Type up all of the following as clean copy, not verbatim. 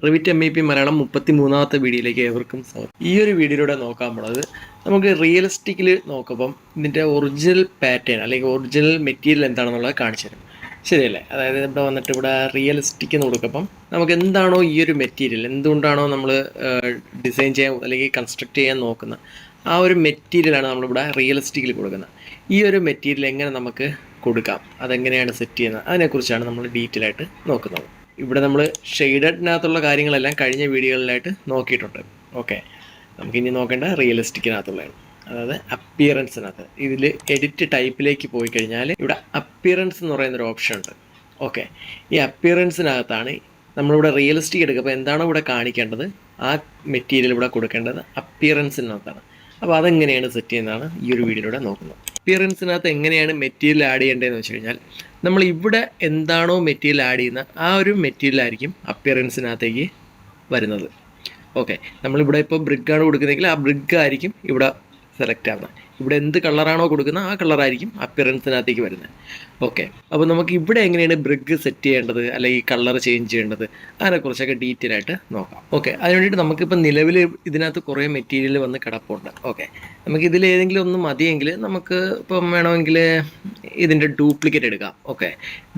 Revit MEP Malayalam 33ാമത്തെ വീഡിയോയിലേക്ക് ഏവർക്കും സ്വാഗതം. ഈ ഒരു വീഡിയോയിലൂടെ നോക്കാൻ പോണത് നമുക്ക് റിയലിസ്റ്റിക്കിൽ നോക്കുമ്പം ഇതിൻ്റെ ഒറിജിനൽ പാറ്റേൺ അല്ലെങ്കിൽ ഒറിജിനൽ മെറ്റീരിയൽ എന്താണെന്നുള്ളത് കാണിച്ചു തരും. ശരിയല്ലേ? അതായത് ഇവിടെ വന്നിട്ട് ഇവിടെ റിയലിസ്റ്റിക് എന്ന് കൊടുക്കുമ്പം നമുക്ക് എന്താണോ ഈ ഒരു മെറ്റീരിയൽ, എന്തുകൊണ്ടാണോ നമ്മൾ ഡിസൈൻ ചെയ്യാൻ അല്ലെങ്കിൽ കൺസ്ട്രക്ട് ചെയ്യാൻ നോക്കുന്നത്, ആ ഒരു മെറ്റീരിയലാണ് നമ്മളിവിടെ റിയലിസ്റ്റിക്കിൽ കൊടുക്കുന്നത്. ഈ ഒരു മെറ്റീരിയൽ എങ്ങനെ നമുക്ക് കൊടുക്കാം, അതെങ്ങനെയാണ് സെറ്റ് ചെയ്യുന്നത്, അതിനെക്കുറിച്ചാണ് നമ്മൾ ഡീറ്റെയിൽ ആയിട്ട് നോക്കുന്നത്. ഇവിടെ നമ്മൾ ഷെയ്ഡഡിനകത്തുള്ള കാര്യങ്ങളെല്ലാം കഴിഞ്ഞ വീഡിയോകളിലായിട്ട് നോക്കിയിട്ടുണ്ട്. ഓക്കെ, നമുക്കിനി നോക്കേണ്ട റിയലിസ്റ്റിക്കിനകത്തുള്ളതാണ്, അതായത് അപ്പിയറൻസിനകത്ത്. ഇതിൽ എഡിറ്റ് ടൈപ്പിലേക്ക് പോയി കഴിഞ്ഞാൽ ഇവിടെ അപ്പിയറൻസ് എന്ന് പറയുന്നൊരു ഓപ്ഷൻ ഉണ്ട്. ഓക്കെ, ഈ അപ്പിയറൻസിനകത്താണ് നമ്മളിവിടെ റിയലിസ്റ്റിക് എടുക്കുമ്പോൾ എന്താണോ ഇവിടെ കാണിക്കേണ്ടത്, ആ മെറ്റീരിയൽ ഇവിടെ കൊടുക്കേണ്ടത് അപ്പിയറൻസിനകത്താണ്. അപ്പോൾ അതെങ്ങനെയാണ് സെറ്റ് ചെയ്യുന്നതാണ് ഈ ഒരു വീഡിയോയിലൂടെ നോക്കുന്നത്. അപ്പിയറൻസിനകത്ത് എങ്ങനെയാണ് മെറ്റീരിയൽ ആഡ് ചെയ്യേണ്ടതെന്ന് വെച്ച് കഴിഞ്ഞാൽ, നമ്മൾ ഇവിടെ എന്താണോ മെറ്റീരിയൽ ആഡ് ചെയ്യുന്നത് ആ ഒരു മെറ്റീരിയൽ ആയിരിക്കും അപ്പിയറൻസിനകത്തേക്ക് വരുന്നത്. ഓക്കെ, നമ്മളിവിടെ ഇപ്പോൾ ബ്രിഗാണ് കൊടുക്കുന്നതെങ്കിൽ ആ ബ്രിഗ് ആയിരിക്കും ഇവിടെ സെലക്ട് ആവുന്നത്. ഇവിടെ എന്ത് കളറാണോ കൊടുക്കുന്നത് ആ കളറായിരിക്കും അപ്പിയറൻസിനകത്തേക്ക് വരുന്നത്. ഓക്കെ, അപ്പോൾ നമുക്ക് ഇവിടെ എങ്ങനെയാണ് ബ്രിഗ് സെറ്റ് ചെയ്യേണ്ടത് അല്ലെങ്കിൽ കളർ ചേഞ്ച് ചെയ്യേണ്ടത്, അതിനെക്കുറിച്ചൊക്കെ ഡീറ്റെയിൽ ആയിട്ട് നോക്കാം. ഓക്കെ, അതിന് വേണ്ടിയിട്ട് നമുക്കിപ്പോൾ നിലവിൽ ഇതിനകത്ത് കുറേ മെറ്റീരിയൽ വന്ന് കിടപ്പുണ്ട്. ഓക്കെ, നമുക്ക് ഇതിൽ ഏതെങ്കിലും ഒന്ന് മതിയെങ്കിൽ നമുക്ക് ഇപ്പം വേണമെങ്കിൽ ഇതിൻ്റെ ഡ്യൂപ്ലിക്കേറ്റ് എടുക്കാം. ഓക്കെ,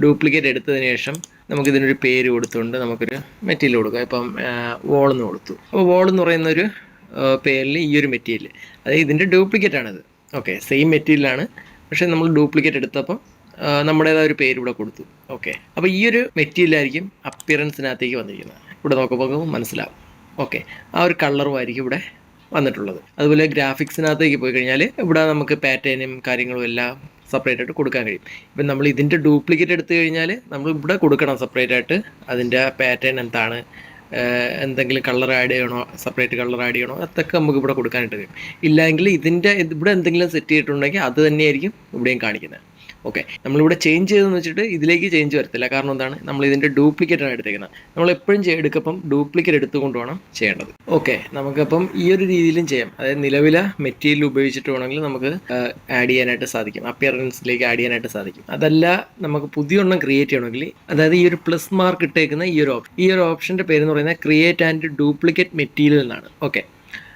ഡ്യൂപ്ലിക്കേറ്റ് എടുത്തതിന് ശേഷം നമുക്കിതിനൊരു പേര് കൊടുത്തുകൊണ്ട് നമുക്കൊരു മെറ്റീരിയൽ കൊടുക്കാം. ഇപ്പം വോളെന്ന് കൊടുത്തു. അപ്പോൾ വോളെന്ന് പറയുന്നൊരു പേരിൽ ഈ ഒരു മെറ്റീരിയൽ, അതായത് ഇതിൻ്റെ ഡ്യൂപ്ലിക്കേറ്റ് ആണിത്. ഓക്കെ, സെയിം മെറ്റീരിയലാണ്, പക്ഷേ നമ്മൾ ഡ്യൂപ്ലിക്കേറ്റ് എടുത്തപ്പം നമ്മുടേതായ ഒരു പേര് ഇവിടെ കൊടുത്തു. ഓക്കെ, അപ്പോൾ ഈ ഒരു മെറ്റീരിയലായിരിക്കും അപ്പിയറൻസിനകത്തേക്ക് വന്നിരിക്കുന്നത്. ഇവിടെ നോക്കുമ്പോൾ മനസ്സിലാവും. ഓക്കെ, ആ ഒരു കളറുമായിരിക്കും ഇവിടെ വന്നിട്ടുള്ളത്. അതുപോലെ ഗ്രാഫിക്സിനകത്തേക്ക് പോയി കഴിഞ്ഞാൽ ഇവിടെ നമുക്ക് പാറ്റേണും കാര്യങ്ങളും എല്ലാം സെപ്പറേറ്റ് ആയിട്ട് കൊടുക്കാൻ കഴിയും. ഇപ്പം നമ്മൾ ഇതിൻ്റെ ഡ്യൂപ്ലിക്കേറ്റ് എടുത്തു കഴിഞ്ഞാൽ നമ്മൾ ഇവിടെ കൊടുക്കണം സെപ്പറേറ്റ് ആയിട്ട് അതിൻ്റെ പാറ്റേൺ എന്താണ്, എന്തെങ്കിലും കളർ ആഡ് ചെയ്യണോ, സെപ്പറേറ്റ് കളർ ആഡ് ചെയ്യണോ, അതൊക്കെ നമുക്ക് ഇവിടെ കൊടുക്കാനായിട്ട് കഴിയും. ഇല്ലെങ്കിൽ ഇതിൻ്റെ ഇവിടെ എന്തെങ്കിലും സെറ്റ് ചെയ്തിട്ടുണ്ടെങ്കിൽ അത് തന്നെയായിരിക്കും ഇവിടെയും കാണിക്കുന്നത്. ഓക്കെ, നമ്മളിവിടെ ചേഞ്ച് ചെയ്തെന്ന് വെച്ചിട്ട് ഇതിലേക്ക് ചേഞ്ച് വരത്തില്ല. കാരണം എന്താണ്, നമ്മൾ ഇതിൻ്റെ ഡ്യൂപ്ലിക്കേറ്റാണ് എടുത്തേക്കുന്നത്. നമ്മൾ എപ്പോഴും എടുക്കുമ്പം ഡ്യൂപ്ലിക്കേറ്റ് എടുത്തുകൊണ്ട് വേണം ചെയ്യേണ്ടത്. ഓക്കെ, നമുക്കപ്പം ഈ ഒരു രീതിയിലും ചെയ്യാം. അതായത് നിലവിലെ മെറ്റീരിയൽ ഉപയോഗിച്ചിട്ട് വേണമെങ്കിൽ നമുക്ക് ആഡ് ചെയ്യാനായിട്ട് സാധിക്കും, അപ്പിയറൻസിലേക്ക് ആഡ് ചെയ്യാനായിട്ട് സാധിക്കും. അതല്ല നമുക്ക് പുതിയ ഒന്നും ക്രിയേറ്റ് ചെയ്യണമെങ്കിൽ, അതായത് ഈ ഒരു പ്ലസ് മാർക്ക് ഇട്ടേക്കുന്ന ഈ ഒരു ഓപ്ഷൻ്റെ പേര് എന്ന് പറയുന്നത് ക്രിയേറ്റ് ആൻഡ് ഡ്യൂപ്ലിക്കേറ്റ് മെറ്റീരിയൽ എന്നാണ്. ഓക്കെ,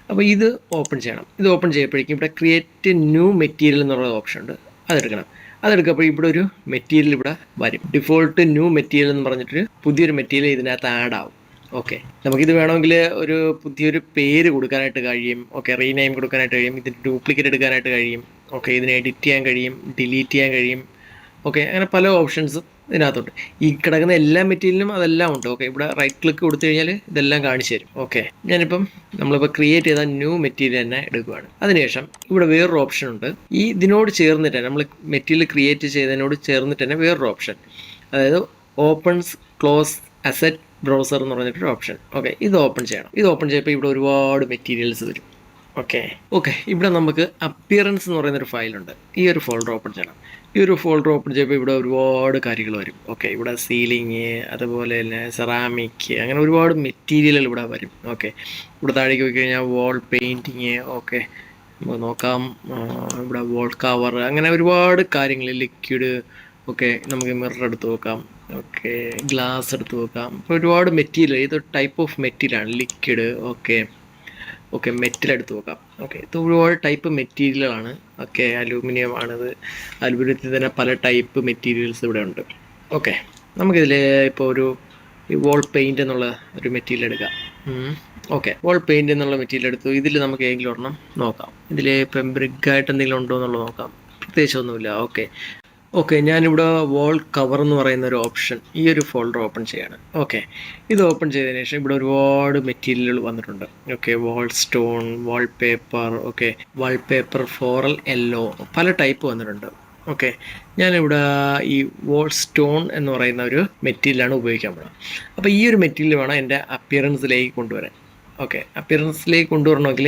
അപ്പോൾ ഇത് ഓപ്പൺ ചെയ്യണം. ഇത് ഓപ്പൺ ചെയ്യുമ്പോഴേക്കും ഇവിടെ ക്രിയേറ്റ് ന്യൂ മെറ്റീരിയൽ എന്നുള്ള ഓപ്ഷൻ ഉണ്ട്, അതെടുക്കണം. അതെടുക്കുമ്പോൾ ഇവിടെ ഒരു മെറ്റീരിയൽ ഇവിടെ വരും. ഡിഫോൾട്ട് ന്യൂ മെറ്റീരിയൽ എന്ന് പറഞ്ഞിട്ടൊരു പുതിയൊരു മെറ്റീരിയൽ ഇതിനകത്ത് ആഡ് ആവും. ഓക്കെ, നമുക്കിത് വേണമെങ്കിൽ ഒരു പുതിയൊരു പേര് കൊടുക്കാനായിട്ട് കഴിയും. ഓക്കെ, റീനെയിം കൊടുക്കാനായിട്ട് കഴിയും, ഇതിന് ഡ്യൂപ്ലിക്കേറ്റ് എടുക്കാനായിട്ട് കഴിയും. ഓക്കെ, ഇതിനെ എഡിറ്റ് ചെയ്യാൻ കഴിയും, ഡിലീറ്റ് ചെയ്യാൻ കഴിയും. ഓക്കെ, അങ്ങനെ പല ഓപ്ഷൻസും ഇതിനകത്തുണ്ട്. ഈ കിടക്കുന്ന എല്ലാ മെറ്റീരിയലും അതെല്ലാം ഉണ്ട്. ഓക്കെ, ഇവിടെ റൈറ്റ് ക്ലിക്ക് കൊടുത്തു കഴിഞ്ഞാൽ ഇതെല്ലാം കാണിച്ചു തരും. ഓക്കെ, നമ്മളിപ്പോൾ ക്രിയേറ്റ് ചെയ്ത ന്യൂ മെറ്റീരിയൽ തന്നെ എടുക്കുകയാണ്. അതിനുശേഷം ഇവിടെ വേറൊരു ഓപ്ഷൻ ഉണ്ട്. ഈ ഇതിനോട് ചേർന്നിട്ട് തന്നെ നമ്മൾ മെറ്റീരിയൽ ക്രിയേറ്റ് ചെയ്തതിനോട് ചേർന്നിട്ട് തന്നെ വേറൊരു ഓപ്ഷൻ, അതായത് ഓപ്പൺസ് ക്ലോസ് അസറ്റ് ബ്രൗസർ എന്ന് പറഞ്ഞിട്ടൊരു ഓപ്ഷൻ. ഓക്കെ, ഇത് ഓപ്പൺ ചെയ്യണം. ഇത് ഓപ്പൺ ചെയ്യുമ്പോൾ ഇവിടെ ഒരുപാട് മെറ്റീരിയൽസ് വരും. ഓക്കെ, ഇവിടെ നമുക്ക് അപ്പിയറൻസ് എന്ന് പറയുന്നൊരു ഫയലുണ്ട്. ഈ ഒരു ഫോൾഡർ ഓപ്പൺ ചെയ്യണം. ഈ ഒരു ഫോൾഡർ ഓപ്പൺ ചെയ്യുമ്പോൾ ഇവിടെ ഒരുപാട് കാര്യങ്ങൾ വരും. ഓക്കെ, ഇവിടെ സീലിങ്, അതുപോലെ തന്നെ സെറാമിക്, അങ്ങനെ ഒരുപാട് മെറ്റീരിയലുകൾ ഇവിടെ വരും. ഓക്കെ, ഇവിടെ താഴേക്ക് പോയി കഴിഞ്ഞാൽ വാൾ പെയിൻറ്റിങ്. ഓക്കെ, നമുക്ക് നോക്കാം. ഇവിടെ വാൾ കവർ, അങ്ങനെ ഒരുപാട് കാര്യങ്ങൾ, ലിക്വിഡ്. ഓക്കെ, നമുക്ക് മിറർ എടുത്ത് നോക്കാം. ഓക്കെ, ഗ്ലാസ് എടുത്ത് നോക്കാം. അപ്പോൾ ഒരുപാട് മെറ്റീരിയൽ, ഇത് ടൈപ്പ് ഓഫ് മെറ്റീരിയലാണ് ലിക്വിഡ്. ഓക്കെ, മെറ്റൽ എടുത്ത് നോക്കാം. ഓക്കെ, ഇത് ഒരുപാട് ടൈപ്പ് മെറ്റീരിയലാണ്. ഓക്കെ, അലൂമിനിയം ആണിത്. അലൂമിനിയത്തിൽ തന്നെ പല ടൈപ്പ് മെറ്റീരിയൽസ് ഇവിടെ ഉണ്ട്. ഓക്കെ, നമുക്കിതിൽ ഇപ്പോൾ ഒരു വോൾ പെയിൻറ്റ് എന്നുള്ള ഒരു മെറ്റീരിയൽ എടുക്കാം. ഓക്കെ, വോൾ പെയിൻറ്റ് എന്നുള്ള മെറ്റീരിയൽ എടുത്തു. ഇതിൽ നമുക്ക് ഏതെങ്കിലും ഒരെണ്ണം നോക്കാം. ഇതിൽ ഇപ്പം ബ്രിഗായിട്ട് എന്തെങ്കിലും ഉണ്ടോ എന്നുള്ളത് നോക്കാം. പ്രത്യേകിച്ചൊന്നുമില്ല. ഓക്കെ, ഞാനിവിടെ വാൾ കവർ എന്ന് പറയുന്ന ഒരു ഓപ്ഷൻ, ഈ ഒരു ഫോൾഡർ ഓപ്പൺ ചെയ്യാണ്. ഓക്കെ, ഇത് ഓപ്പൺ ചെയ്തതിന് ശേഷം ഇവിടെ ഒരുപാട് മെറ്റീരിയലുകൾ വന്നിട്ടുണ്ട്. ഓക്കെ, വാൾ സ്റ്റോൺ, വാൾ പേപ്പർ. ഓക്കെ, വാൾ പേപ്പർ ഫ്ലോറൽ യെല്ലോ, പല ടൈപ്പ് വന്നിട്ടുണ്ട്. ഓക്കെ, ഞാനിവിടെ ഈ വാൾ സ്റ്റോൺ എന്ന് പറയുന്ന ഒരു മെറ്റീരിയലാണ് ഉപയോഗിക്കാൻ പോകുന്നത്. അപ്പോൾ ഈ ഒരു മെറ്റീരിയൽ വേണം എൻ്റെ അപ്പിയറൻസിലേക്ക് കൊണ്ടുവരാൻ. ഓക്കെ, അപ്പിയറൻസിലേക്ക് കൊണ്ടുവരണമെങ്കിൽ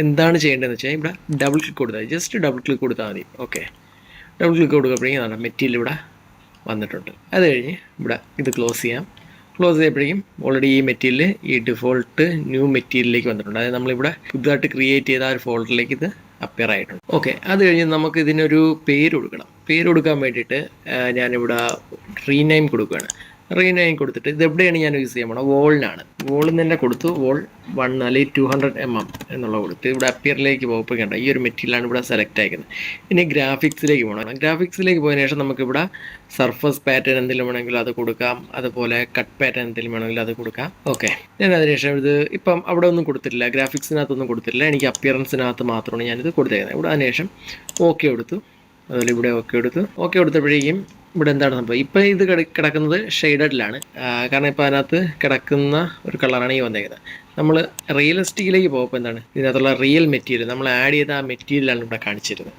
എന്താണ് ചെയ്യേണ്ടതെന്ന് വെച്ചാൽ ഇവിടെ ഡബിൾ ക്ലിക്ക് കൊടുത്താൽ, ജസ്റ്റ് ഡബിൾ ക്ലിക്ക് കൊടുത്താൽ മതി. ഓക്കെ, ഡബിൾ ക്ലിക്ക് കൊടുക്കുമ്പോഴേക്കും അതാണ് മെറ്റീരിയൽ ഇവിടെ വന്നിട്ടുണ്ട്. അത് കഴിഞ്ഞ് ഇവിടെ ഇത് ക്ലോസ് ചെയ്യാം. ക്ലോസ് ചെയ്യുമ്പോഴേക്കും ഓൾറെഡി ഈ മെറ്റീരിയൽ ഈ ഡിഫോൾട്ട് ന്യൂ മെറ്റീരിയലിലേക്ക് വന്നിട്ടുണ്ട്. അതായത് നമ്മളിവിടെ പുതുതായിട്ട് ക്രിയേറ്റ് ചെയ്ത ആ ഒരു ഫോൾഡറിലേക്ക് ഇത് അപ്പിയർ ആയിട്ടുണ്ട്. ഓക്കെ, അത് കഴിഞ്ഞ് നമുക്ക് ഇതിനൊരു പേര് കൊടുക്കണം. പേര് കൊടുക്കാൻ വേണ്ടിയിട്ട് ഞാനിവിടെ റീനെയിം കൊടുക്കുകയാണ്. റീനെയിം കൊടുത്തിട്ട് ഇത് എവിടെയാണ് ഞാൻ യൂസ് ചെയ്യാൻ പോണത്? വോളിനാണ്. വോളിൽ നിന്ന് തന്നെ കൊടുത്തു, വോൾ 1 അല്ലെങ്കിൽ 200 mm എന്നുള്ള കൊടുത്ത് ഇവിടെ അപ്പിയറിലേക്ക് പോകുമ്പോൾ കണ്ട ഈ ഒരു മെറ്റീരിയലാണ് ഇവിടെ സെലക്ട് ആക്കുന്നത്. ഇനി ഗ്രാഫിക്സിലേക്ക് പോകണം. ഗ്രാഫിക്സിലേക്ക് പോയതിനു ശേഷം നമുക്കിവിടെ സർഫസ് പാറ്റേൺ എന്തെങ്കിലും വേണമെങ്കിലും അത് കൊടുക്കാം, അതുപോലെ കട്ട് പാറ്റേൺ എന്തെങ്കിലും വേണമെങ്കിലും അത് കൊടുക്കാം. ഓക്കെ, ഞാൻ അതിനുശേഷം ഇത് ഇപ്പം അവിടെ ഒന്നും കൊടുത്തിട്ടില്ല, ഗ്രാഫിക്സിനകത്തൊന്നും കൊടുത്തിട്ടില്ല, എനിക്ക് അപ്പിയറൻസിനകത്ത് മാത്രമാണ് ഞാനിത് കൊടുത്തേക്കുന്നത്. ഇവിടെ അതിനുശേഷം ഓക്കെ കൊടുത്തു, അതുപോലെ ഇവിടെ ഓക്കെ കൊടുത്തപ്പോഴേക്കും ഇവിടെ എന്താണ് സംഭവം? ഇപ്പം ഇത് കിടക്കുന്നത് ഷെയ്ഡഡിലാണ്, കാരണം ഇപ്പോൾ അതിനകത്ത് കിടക്കുന്ന ഒരു കളറാണ് ഈ വന്നേക്കുന്നത്. നമ്മൾ റിയലിസ്റ്റിക്കിലേക്ക് പോകുമ്പോൾ എന്താണ് ഇതിനകത്തുള്ള റിയൽ മെറ്റീരിയൽ നമ്മൾ ആഡ് ചെയ്ത ആ മെറ്റീരിയലാണ് ഇവിടെ കാണിച്ചിരുന്നത്.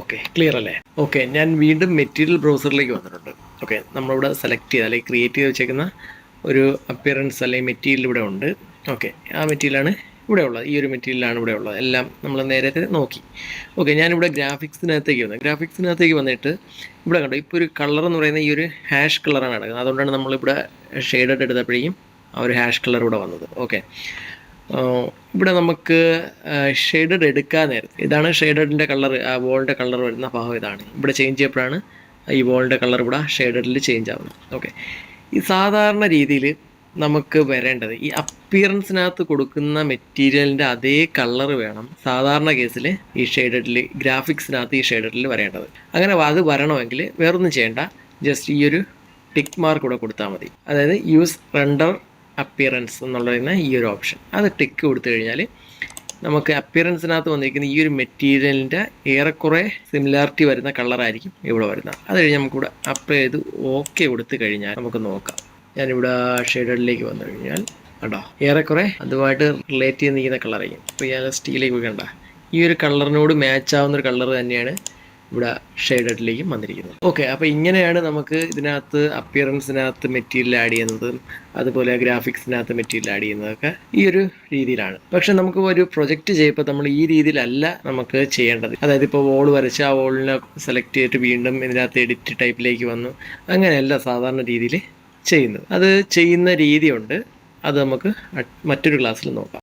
ഓക്കെ, ക്ലിയർ അല്ലേ? ഓക്കെ, ഞാൻ വീണ്ടും മെറ്റീരിയൽ ബ്രൗസറിലേക്ക് വന്നിട്ടുണ്ട്. ഓക്കെ, നമ്മളിവിടെ സെലക്ട് ചെയ്ത് അല്ലെങ്കിൽ ക്രിയേറ്റ് ചെയ്ത് വെച്ചേക്കുന്ന ഒരു അപ്പിയറൻസ് അല്ലെങ്കിൽ മെറ്റീരിയൽ ഇവിടെ ഉണ്ട്. ഓക്കെ, ആ മെറ്റീരിയലാണ് ഇവിടെ ഉള്ളത്, ഈ ഒരു മെറ്റീരിയലാണ് ഇവിടെ ഉള്ളത്. എല്ലാം നമ്മൾ നേരത്തെ നോക്കി. ഓക്കെ, ഞാനിവിടെ ഗ്രാഫിക്സിനകത്തേക്ക് വന്നിട്ട് ഇവിടെ കണ്ടു ഇപ്പോൾ ഒരു കളർ എന്ന് പറയുന്നത് ഈ ഒരു ഹാഷ് കളറാണ് കിടക്കുന്നത്. അതുകൊണ്ടാണ് നമ്മളിവിടെ ഷെയ്ഡഡ് എടുത്തപ്പോഴേക്കും ആ ഒരു ഹാഷ് കളർ ഇവിടെ വന്നത്. ഓക്കെ, ഇവിടെ നമുക്ക് ഷെയ്ഡഡ് എടുക്കാൻ നേരത്തെ ഇതാണ് ഷെയ്ഡഡിൻ്റെ കളർ, ആ വോളിൻ്റെ കളർ വരുന്ന ഭാഗം ഇതാണ്. ഇവിടെ ചേഞ്ച് ചെയ്യപ്പോഴാണ് ഈ വോളിൻ്റെ കളർ ഇവിടെ ഷെയ്ഡഡിൽ ചേഞ്ച് ആവുന്നത്. ഓക്കെ, ഈ സാധാരണ രീതിയിൽ നമുക്ക് വരേണ്ടത് ഈ അപ്പിയറൻസിനകത്ത് കൊടുക്കുന്ന മെറ്റീരിയലിൻ്റെ അതേ കളർ വേണം സാധാരണ കേസിൽ ഈ ഷെയ്ഡഡിൽ, ഗ്രാഫിക്സിനകത്ത് ഈ ഷെയ്ഡഡിൽ വരേണ്ടത്. അങ്ങനെ അത് വരണമെങ്കിൽ വേറൊന്നും ചെയ്യേണ്ട, ജസ്റ്റ് ഈ ഒരു ടിക്ക് മാർക്ക് കൂടെ കൊടുത്താൽ മതി. അതായത് യൂസ് റെൻഡർ അപ്പിയറൻസ് എന്നുള്ളതിന് ഈ ഒരു ഓപ്ഷൻ, അത് ടിക്ക് കൊടുത്തു കഴിഞ്ഞാൽ നമുക്ക് അപ്പിയറൻസിനകത്ത് വന്നിരിക്കുന്ന ഈ ഒരു മെറ്റീരിയലിൻ്റെ ഏറെക്കുറെ സിമിലാരിറ്റി വരുന്ന കളറായിരിക്കും ഇവിടെ വരുന്നത്. അത് കഴിഞ്ഞ് നമുക്കിവിടെ അപ്ലൈ ചെയ്ത് ഓക്കെ കൊടുത്തു കഴിഞ്ഞാൽ നമുക്ക് നോക്കാം. ഞാനിവിടെ ഷെയ്ഡഡിലേക്ക് വന്നു കഴിഞ്ഞാൽ കണ്ടോ ഏറെക്കുറെ അതുമായിട്ട് റിലേറ്റ് ചെയ്ത് നിൽക്കുന്ന കളറായിരിക്കും. റിയലിസ്റ്റിക്കിലേക്ക് കണ്ട ഈ ഒരു കളറിനോട് മാച്ച് ആവുന്നൊരു കളർ തന്നെയാണ് ഇവിടെ ഷെയ്ഡഡിലേക്കും വന്നിരിക്കുന്നത്. ഓക്കെ, അപ്പോൾ ഇങ്ങനെയാണ് നമുക്ക് ഇതിനകത്ത് അപ്പിയറൻസിനകത്ത് മെറ്റീരിയൽ ആഡ് ചെയ്യുന്നതും അതുപോലെ ഗ്രാഫിക്സിനകത്ത് മെറ്റീരിയൽ ആഡ് ചെയ്യുന്നതൊക്കെ ഈ ഒരു രീതിയിലാണ്. പക്ഷെ നമുക്ക് ഒരു പ്രൊജക്റ്റ് ചെയ്യുമ്പോൾ നമ്മൾ ഈ രീതിയിലല്ല നമുക്ക് ചെയ്യേണ്ടത്. അതായത് ഇപ്പോൾ വോൾ വരച്ച് ആ വോളിനെ സെലക്ട് ചെയ്തിട്ട് വീണ്ടും ഇതിനകത്ത് എഡിറ്റ് ടൈപ്പിലേക്ക് വന്നു, അങ്ങനെയല്ല സാധാരണ രീതിയിൽ ചെയ്യുന്നത്. അത് ചെയ്യുന്ന രീതിയുണ്ട്, അത് നമുക്ക് മറ്റൊരു ക്ലാസ്സിൽ നോക്കാം.